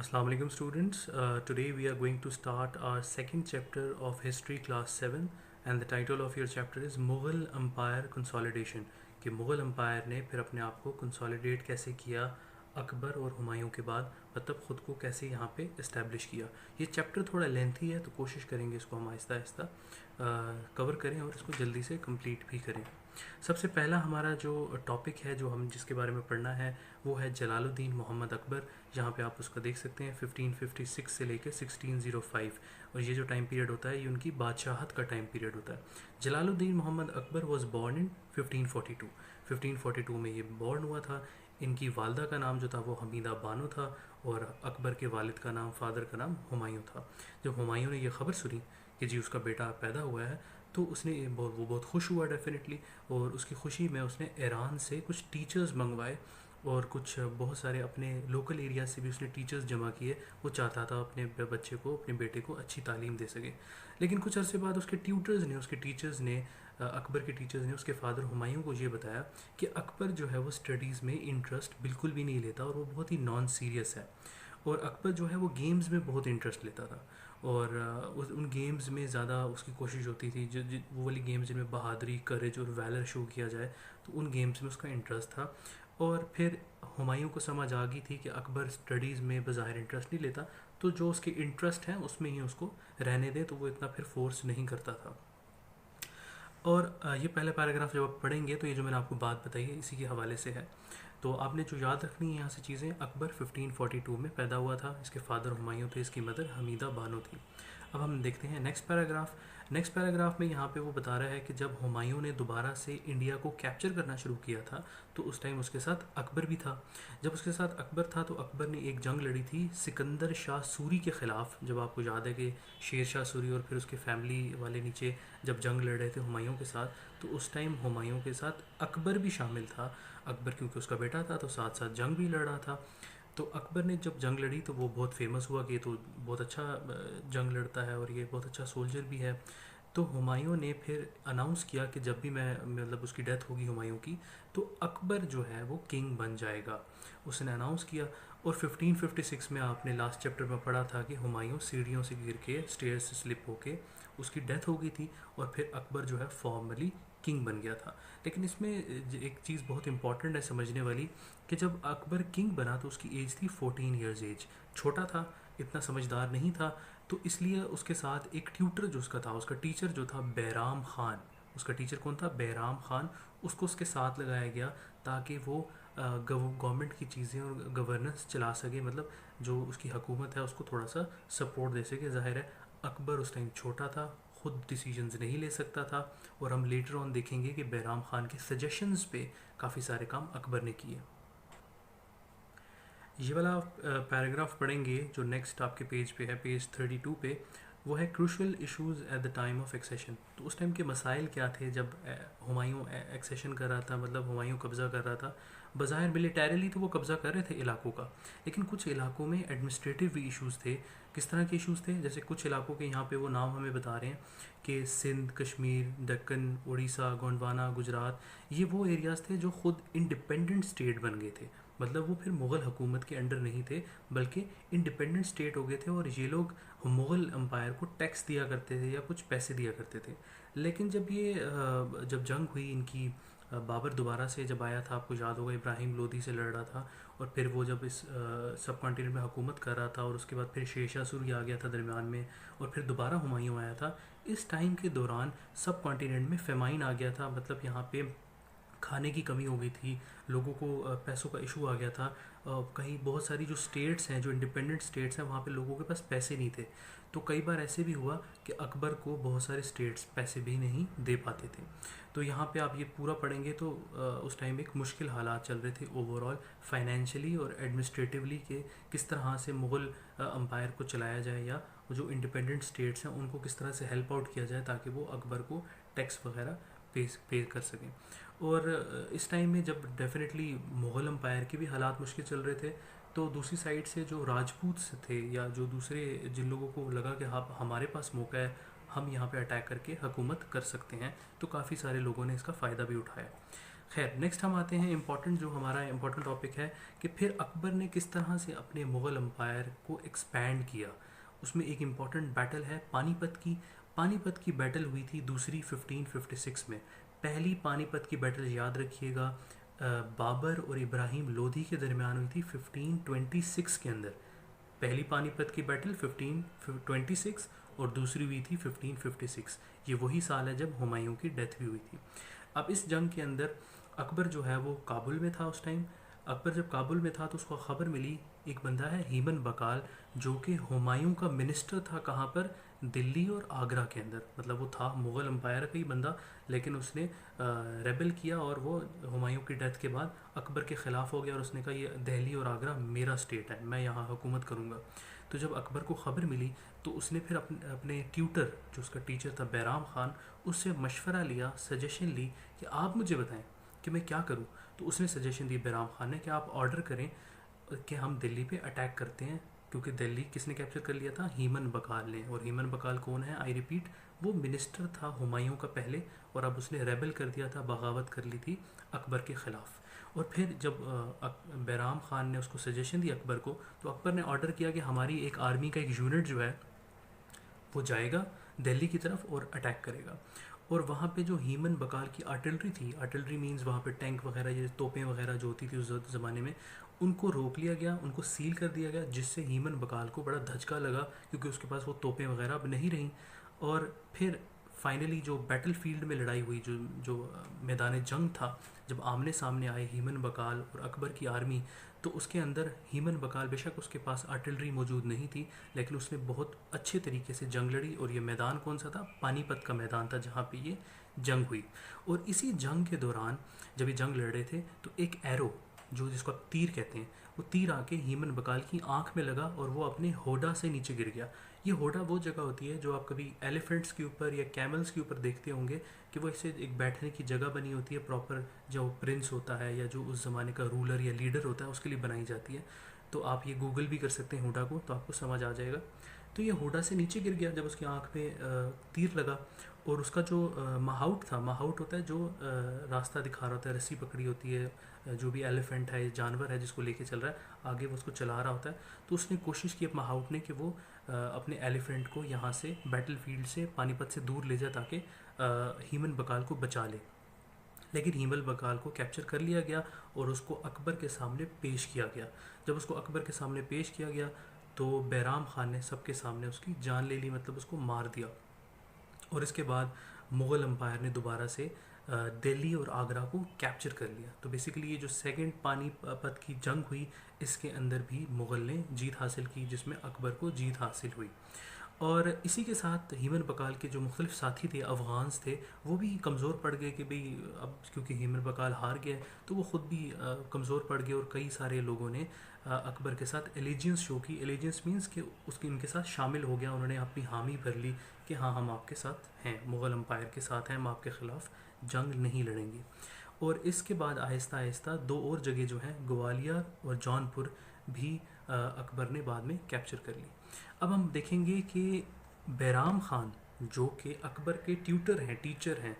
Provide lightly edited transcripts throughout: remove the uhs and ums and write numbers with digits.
Assalamu alaikum students. Today we are going to start our second chapter of History Class 7 and the title of your chapter is Mughal Empire Consolidation कि Mughal empire ने फिर अपने आप को consolidate कैसे किया अकबर और हुमायूं के बाद, मतलब ख़ुद को कैसे यहाँ पे इस्टेब्लिश किया। ये चैप्टर थोड़ा लेंथी है तो कोशिश करेंगे इसको हम आहिस्ता आहिस्ता कवर करें और इसको जल्दी से कंप्लीट भी करें। सबसे पहला हमारा जो टॉपिक है जो हम जिसके बारे में पढ़ना है वो है जलालुद्दीन मोहम्मद अकबर। जहाँ पे आप उसका देख सकते हैं 1556 से लेकर 1605 और ये जो टाइम पीरियड होता है ये उनकी बादशाहत का टाइम पीरियड होता है। Jalaluddin Mohammad Akbar was born in 1542। 1542 में ये बॉर्न हुआ था। इनकी वालदा का नाम जो था वो हमीदा बानो था और अकबर के वालिद का नाम, फादर का नाम हुमायूं था। जब हुमायूं ने यह खबर सुनी कि जी उसका बेटा पैदा हुआ है तो उसने वो बहुत खुश हुआ डेफिनेटली, और उसकी खुशी में उसने ईरान से कुछ टीचर्स मंगवाए और कुछ बहुत सारे अपने लोकल एरिया से भी उसने टीचर्स जमा किए। वो चाहता था अपने बच्चे को, अपने बेटे को अच्छी तालीम दे सके। लेकिन कुछ अरसे बाद उसके ट्यूटर्स ने, उसके टीचर्स ने, अकबर के टीचर्स ने उसके फादर हुमायूं को ये बताया कि अकबर जो है वो स्टडीज़ में इंटरेस्ट बिल्कुल भी नहीं लेता और वो बहुत ही नॉन सीरियस है। और अकबर जो है वो गेम्स में बहुत इंटरेस्ट लेता था और उन गेम्स में ज़्यादा उसकी कोशिश होती थी, जो वो वाली गेम्स जिनमें बहादुरी, करेज और वैलर शो किया जाए, तो उन गेम्स में उसका इंटरेस्ट था। और फिर हुमायूं को समझ आ गई थी कि अकबर स्टडीज़ में बज़ाहिर इंटरेस्ट नहीं लेता, तो जो उसके इंटरेस्ट हैं उसमें ही उसको रहने दें, तो वो इतना फिर फोर्स नहीं करता था। और ये पहला पैराग्राफ जब आप पढ़ेंगे तो ये जो मैंने आपको बात बताई है इसी के हवाले से है। तो आपने जो याद रखनी है यहाँ से चीज़ें, अकबर 1542 में पैदा हुआ था, इसके फादर हुमायूं थे, इसकी मदर हमीदा बानो थी। अब हम देखते हैं नेक्स्ट पैराग्राफ। नेक्स्ट पैराग्राफ में यहाँ पे वो बता रहा है कि जब हुमायूं ने दोबारा से इंडिया को कैप्चर करना शुरू किया था तो उस टाइम उसके साथ अकबर भी था। जब उसके साथ अकबर था तो अकबर ने एक जंग लड़ी थी सिकंदर शाह सूरी के ख़िलाफ़। जब आपको याद है कि शेर शाह सूरी और फिर उसके फैमिली वाले नीचे जब जंग लड़ रहे थे हुमायूं के साथ, तो उस टाइम हुमायूं के साथ अकबर भी शामिल था। अकबर क्योंकि उसका बेटा था तो साथ साथ जंग भी लड़ रहा था। तो अकबर ने जब जंग लड़ी तो वो बहुत फेमस हुआ कि ये तो बहुत अच्छा जंग लड़ता है और ये बहुत अच्छा सोल्जर भी है। तो हुमायूं ने फिर अनाउंस किया कि जब भी मैं मतलब उसकी डेथ होगी हुमायूं की, तो अकबर जो है वो किंग बन जाएगा, उसने अनाउंस किया। और 1556 में आपने लास्ट चैप्टर में पढ़ा था कि हुमायूं सीढ़ियों से गिर के, स्टेयर से स्लिप होके उसकी डेथ हो गई थी और फिर अकबर जो है फॉर्मली किंग बन गया था। लेकिन इसमें एक चीज़ बहुत इंपॉर्टेंट है समझने वाली कि जब अकबर किंग बना तो उसकी एज थी 14 ईयर्स एज, छोटा था, इतना समझदार नहीं था। तो इसलिए उसके साथ एक ट्यूटर जो उसका था, उसका टीचर जो था बैराम खान, उसका टीचर कौन था? बैराम खान। उसको उसके साथ लगाया गया ताकि वो गवर्नमेंट की चीज़ें और गवर्नेंस चला सके, मतलब जो उसकी हुकूमत है उसको थोड़ा सा सपोर्ट दे सके। ज़ाहिर है अकबर उस टाइम छोटा था, खुद डिसीजंस नहीं ले सकता था, और हम लेटर ऑन देखेंगे कि बैराम खान के सजेशंस पे काफ़ी सारे काम अकबर ने किए। ये वाला पैराग्राफ पढ़ेंगे जो नेक्स्ट आपके पेज पे है, पेज 32 पे, वो है crucial issues at the time of accession. तो उस टाइम के मसाइल क्या थे जब हुमायूं एक्सेशन कर रहा था, मतलब हुमायूं कब्ज़ा कर रहा था। बज़ाहिर मिलिटरीली तो वो कब्ज़ा कर रहे थे इलाकों का, लेकिन कुछ इलाकों में एडमिनिस्ट्रेटिव भी इश्यूज़ थे। किस तरह के इश्यूज़ थे? जैसे कुछ इलाकों के यहाँ पे वो नाम हमें बता रहे हैं कि सिंध, कश्मीर, दक्कन, उड़ीसा, गोंडवाना, गुजरात, ये वो एरियाज़ थे जो खुद इंडिपेंडेंट स्टेट बन गए थे। मतलब वो फिर मुग़ल हुकूमत के अंडर नहीं थे बल्कि इंडिपेंडेंट स्टेट हो गए थे, और ये लोग मुग़ल एम्पायर को टैक्स दिया करते थे या कुछ पैसे दिया करते थे। लेकिन जब जंग हुई इनकी, बाबर दोबारा से जब आया था, आपको याद होगा इब्राहिम लोदी से लड़ रहा था, और फिर वो जब इस सब कॉन्टिनेंट में हुकूमत कर रहा था, और उसके बाद फिर शेर शाह सूरी आ गया था दरमियान में, और फिर दोबारा हुमायूं आया था। इस टाइम के दौरान सब कॉन्टिनेंट में फेमाइन आ गया था, मतलब यहाँ पे खाने की कमी हो गई थी, लोगों को पैसों का इशू आ गया था। कहीं बहुत सारी जो स्टेट्स हैं, जो इंडिपेंडेंट स्टेट्स हैं, वहाँ पे लोगों के पास पैसे नहीं थे। तो कई बार ऐसे भी हुआ कि अकबर को बहुत सारे स्टेट्स पैसे भी नहीं दे पाते थे। तो यहाँ पे आप ये पूरा पढ़ेंगे तो उस टाइम एक मुश्किल हालात चल रहे थे ओवरऑल फाइनेंशियली और एडमिनिस्ट्रेटिवली, के किस तरह से मुग़ल अम्पायर को चलाया जाए, या जो इंडिपेंडेंट स्टेट्स हैं उनको किस तरह से हेल्प आउट किया जाए ताकि वो अकबर को टैक्स वगैरह पे कर सकें। और इस टाइम में जब डेफिनेटली मुग़ल अम्पायर के भी हालात मुश्किल चल रहे थे, तो दूसरी साइड से जो राजपूत थे या जो दूसरे जिन लोगों को लगा कि हाँ हमारे पास मौका है, हम यहाँ पे अटैक करके हुकूमत कर सकते हैं, तो काफ़ी सारे लोगों ने इसका फ़ायदा भी उठाया। खैर, नेक्स्ट हम आते हैं इम्पॉर्टेंट, जो हमारा इम्पॉर्टेंट टॉपिक है कि फिर अकबर ने किस तरह से अपने मुग़ल एम्पायर को एक्सपैंड किया। उसमें एक इम्पॉर्टेंट बैटल है पानीपत की। पानीपत की बैटल हुई थी दूसरी 1556 में। पहली पानीपत की बैटल याद रखिएगा, बाबर और इब्राहिम लोधी के दरमियान हुई थी 1526 के अंदर। पहली पानीपत की बैटल 1526 और दूसरी हुई थी 1556। ये वही साल है जब हुमायूं की डेथ भी हुई थी। अब इस जंग के अंदर अकबर जो है वो काबुल में था उस टाइम। अकबर जब काबुल में था तो उसको खबर मिली, एक बंदा है हीमन बकाल, जो कि हुमायूं का मिनिस्टर था। कहाँ पर? दिल्ली और आगरा के अंदर। मतलब वो था मुग़ल एम्पायर का ही बंदा, लेकिन उसने रेबल किया और वो हुमायूं की डेथ के बाद अकबर के ख़िलाफ़ हो गया और उसने कहा ये दिल्ली और आगरा मेरा स्टेट है, मैं यहाँ हुकूमत करूँगा। तो जब अकबर को ख़बर मिली तो उसने फिर अपने ट्यूटर, जो उसका टीचर था बैराम खान, उससे मशवरा लिया, सजेशन ली कि आप मुझे बताएं कि मैं क्या करूं। तो उसने सजेशन दी बैराम खान ने कि आप ऑर्डर करें कि हम दिल्ली पे अटैक करते हैं, क्योंकि दिल्ली किसने कैप्चर कर लिया था? हीमन बकाल ने। और हीमन बकाल कौन है? आई रिपीट, वो मिनिस्टर था हुमायूं का पहले, और अब उसने रेबल कर दिया था, बगावत कर ली थी अकबर के ख़िलाफ़। और फिर जब बैराम खान ने उसको सजेशन दी अकबर को, तो अकबर ने ऑर्डर किया कि हमारी एक आर्मी का एक यूनिट जो है वो जाएगा दिल्ली की तरफ और अटैक करेगा। और वहाँ पे जो हीमन बकाल की आर्टिलरी थी, आर्टिलरी मींस वहाँ पे टैंक वगैरह, ये तोपें वगैरह जो होती थी उस ज़माने में, उनको रोक लिया गया, उनको सील कर दिया गया, जिससे हीमन बकाल को बड़ा धचका लगा, क्योंकि उसके पास वो तोपें वगैरह अब नहीं रहीं। और फिर फाइनली जो बैटल फील्ड में लड़ाई हुई, जो जो मैदान जंग था, जब आमने सामने आए हीमन बकाल और अकबर की आर्मी, तो उसके अंदर हीमन बकाल, बेशक उसके पास आर्टिलरी मौजूद नहीं थी, लेकिन उसने बहुत अच्छे तरीके से जंग लड़ी। और ये मैदान कौन सा था? पानीपत का मैदान था, जहाँ पे ये जंग हुई। और इसी जंग के दौरान जब ये जंग लड़ रहे थे, तो एक एरो, जो जिसको आप तीर कहते हैं, वो तीर आके हीमन बकाल की आंख में लगा और वो अपने होडा से नीचे गिर गया। ये होडा वो जगह होती है जो आप कभी एलिफेंट्स के ऊपर या कैमल्स के ऊपर देखते होंगे, कि वो इससे एक बैठने की जगह बनी होती है प्रॉपर, जो प्रिंस होता है या जो उस ज़माने का रूलर या लीडर होता है उसके लिए बनाई जाती है। तो आप ये गूगल भी कर सकते हैं होडा को, तो आपको समझ आ जाएगा। तो ये होडा से नीचे गिर गया जब उसकी आंख पे तीर लगा। और उसका जो माहाउट था, माहाउट होता है जो रास्ता दिखा रहा होता है, रस्सी पकड़ी होती है, जो भी एलिफेंट है, जानवर है जिसको लेके चल रहा है, आगे वो उसको चला रहा होता है। तो उसने कोशिश की माहाउट ने कि वो अपने एलिफेंट को यहाँ से बैटल फील्ड से, पानीपत से दूर ले जाए, ताकि हीमन बकाल को बचा ले। लेकिन हीमन बकाल को कैप्चर कर लिया गया और उसको अकबर के सामने पेश किया गया। जब उसको अकबर के सामने पेश किया गया तो बैराम खान ने सबके सामने उसकी जान ले ली, मतलब उसको मार दिया। और इसके बाद मुग़ल एम्पायर ने दोबारा से दिल्ली और आगरा को कैप्चर कर लिया। तो बेसिकली ये जो सेकंड पानीपत की जंग हुई, इसके अंदर भी मुग़ल ने जीत हासिल की, जिसमें अकबर को जीत हासिल हुई। और इसी के साथ हीमन बकाल के जो मुख्तलिफ साथी थे, अफ़गान्स थे, वो भी कमज़ोर पड़ गए कि भाई अब क्योंकि हीमन बकाल हार गया, तो वो ख़ुद भी कमज़ोर पड़ गए। और कई सारे लोगों ने अकबर के साथ एलिजियंस शो की। एलिजियंस मीन्स कि उसके इनके साथ शामिल हो गया, उन्होंने अपनी हामी भर ली कि हाँ, हम आपके साथ हैं, मुग़ल एम्पायर के साथ हैं, हम आपके ख़िलाफ़ जंग नहीं लड़ेंगे। और इसके बाद आहिस्ता आहिस्ता दो और जगह जो हैं, ग्वालियर और जौनपुर, भी अकबर ने बाद में कैप्चर कर ली। अब हम देखेंगे कि बैराम खान, जो कि अकबर के ट्यूटर हैं, टीचर हैं,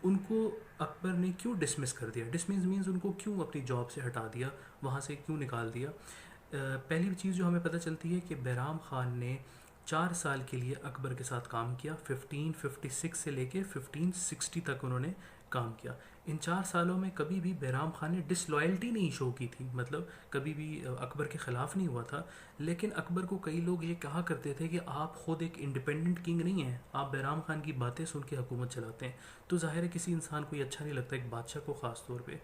उनको अकबर ने क्यों डिसमिस कर दिया? डिसमिस मीन्स उनको क्यों अपनी जॉब से हटा दिया, वहाँ से क्यों निकाल दिया? पहली चीज़ जो हमें पता चलती है कि बैराम खान ने 4 साल के लिए अकबर के साथ काम किया। 1556 से लेके 1560 तक उन्होंने काम किया। इन 4 सालों में कभी भी बैराम खान ने डिसलॉयल्टी नहीं शो की थी, मतलब कभी भी अकबर के ख़िलाफ़ नहीं हुआ था। लेकिन अकबर को कई लोग ये कहा करते थे कि आप ख़ुद एक इंडिपेंडेंट किंग नहीं हैं, आप बैराम खान की बातें सुन के हुकूमत चलाते हैं। तो ज़ाहिर है किसी इंसान को ये अच्छा नहीं लगता, एक बादशाह को ख़ास तौर पे,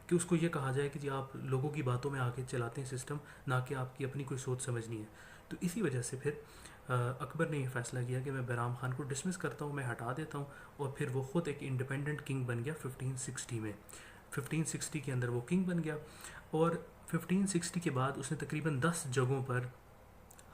कि उसको ये कहा जाए कि जी आप लोगों की बातों में आके चलाते हैं सिस्टम, ना कि आपकी अपनी कोई सोच समझ नहीं है। तो इसी वजह से फिर अकबर ने यह फ़ैसला किया कि मैं बैराम खान को डिसमिस करता हूँ, मैं हटा देता हूँ। और फिर वो ख़ुद एक इंडिपेंडेंट किंग बन गया 1560 में। 1560 के अंदर वो किंग बन गया। और 1560 के बाद उसने तकरीबन 10 जगहों पर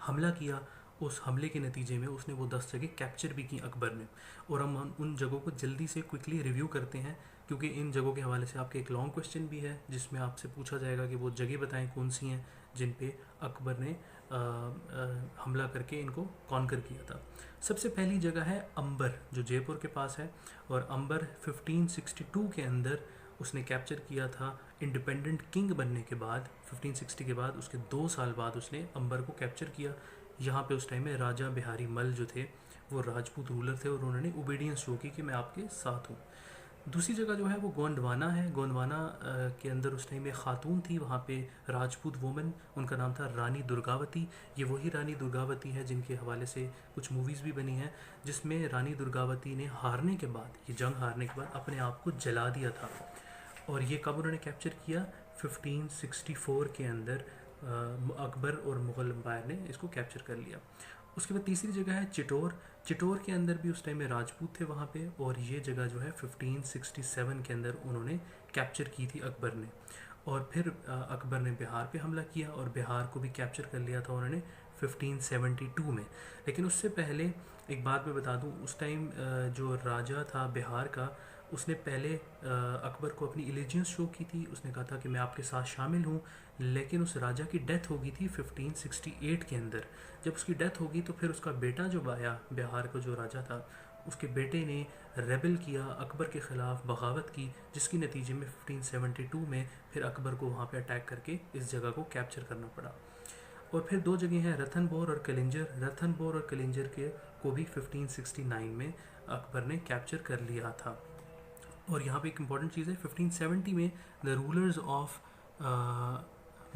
हमला किया। उस हमले के नतीजे में उसने वो 10 जगह कैप्चर भी की अकबर ने। और हम उन जगहों को जल्दी से क्विकली रिव्यू करते हैं, क्योंकि इन जगहों के हवाले से आपके एक लॉन्ग क्वेश्चन भी है, जिसमें आपसे पूछा जाएगा कि वो जगह बताएं कौन सी हैं जिन पे अकबर ने हमला करके इनको कॉन्कर किया था। सबसे पहली जगह है अंबर, जो जयपुर के पास है। और अंबर 1562 के अंदर उसने कैप्चर किया था इंडिपेंडेंट किंग बनने के बाद 1560 के बाद। उसके 2 साल बाद उसने अंबर को कैप्चर किया। यहाँ पे उस टाइम में राजा बिहारी मल जो थे वो राजपूत रूलर थे और उन्होंने ओबीडियंस शो की कि मैं आपके साथ हूँ। दूसरी जगह जो है वो गोंडवाना है। गोंडवाना के अंदर उस टाइम में खातून थी वहाँ पे, राजपूत वुमन, उनका नाम था रानी दुर्गावती। ये वही रानी दुर्गावती है जिनके हवाले से कुछ मूवीज़ भी बनी हैं, जिसमें रानी दुर्गावती ने हारने के बाद, ये जंग हारने के बाद अपने आप को जला दिया था। और ये कब उन्होंने कैप्चर किया? 1564 के अंदर अकबर और मुग़ल एम्पायर ने इसको कैप्चर कर लिया। उसके बाद तीसरी जगह है चिटोर। चिटोर के अंदर भी उस टाइम में राजपूत थे वहाँ पे, और ये जगह जो है 1567 के अंदर उन्होंने कैप्चर की थी अकबर ने। और फिर अकबर ने बिहार पे हमला किया और बिहार को भी कैप्चर कर लिया था उन्होंने 1572 में। लेकिन उससे पहले एक बात मैं बता दूं, उस टाइम जो राजा था बिहार का, उसने पहले अकबर को अपनी एलिजियंस शो की थी। उसने कहा था कि मैं आपके साथ शामिल हूँ, लेकिन उस राजा की डेथ हो गई थी 1568 के अंदर। जब उसकी डेथ होगी तो फिर उसका बेटा जो आया बिहार का जो राजा था, उसके बेटे ने रेबल किया, अकबर के ख़िलाफ़ बगावत की, जिसकी नतीजे में 1572 में फिर अकबर को वहाँ पे अटैक करके इस जगह को कैप्चर करना पड़ा। और फिर दो जगह हैं, रतनबोर और कलिंजर। रतनबोर और कलिंजर के को भी 1569 में अकबर ने कैप्चर कर लिया था। और यहाँ पे एक इम्पॉर्टेंट चीज़ है, 1570 में the rulers of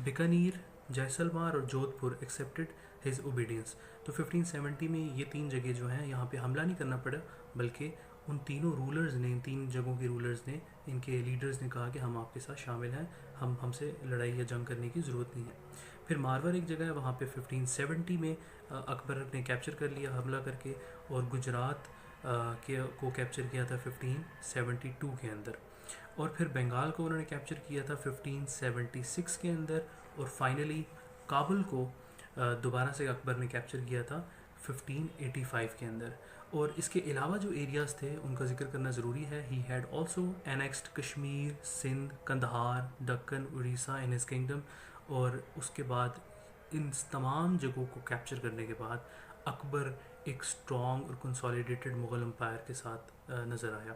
Bikaner, Jaisalmer और जोधपुर एक्सेप्टेड हिज ओबीडियंस। तो 1570 में ये तीन जगह जो हैं यहाँ पे हमला नहीं करना पड़ा, बल्कि उन तीनों रूलर्स ने, इन तीन जगहों के रूलर्स ने, इनके लीडर्स ने कहा कि हम आपके साथ शामिल हैं, हमसे लड़ाई या जंग करने की ज़रूरत नहीं है। फिर मारवर एक जगह है, वहाँ पे 1570 में अकबर ने कैप्चर कर लिया हमला करके, और गुजरात को कैप्चर किया था 1572 के अंदर। और फिर बंगाल को उन्होंने कैप्चर किया था 1576 के अंदर। और फाइनली काबुल को दोबारा से अकबर ने कैप्चर किया था 1585 के अंदर। और इसके अलावा जो एरियाज़ थे उनका जिक्र करना ज़रूरी है। He had also annexed Kashmir, Sindh, Kandahar, Deccan, Orissa in his kingdom. और उसके बाद इन तमाम जगहों को कैप्चर करने के बाद अकबर एक स्ट्रॉन्ग और कंसोलिडेटेड मुग़ल एम्पायर के साथ नज़र आया।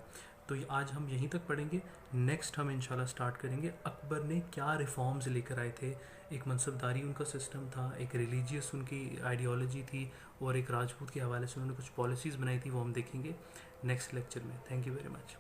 तो ये आज हम यहीं तक पढ़ेंगे। नेक्स्ट हम इंशाल्लाह स्टार्ट करेंगे अकबर ने क्या रिफॉर्म्स लेकर आए थे। एक मनसबदारी उनका सिस्टम था, एक रिलीजियस उनकी आइडियोलॉजी थी, और एक राजपूत के हवाले से उन्होंने कुछ पॉलिसीज़ बनाई थी, वो हम देखेंगे नेक्स्ट लेक्चर में। Thank you very much.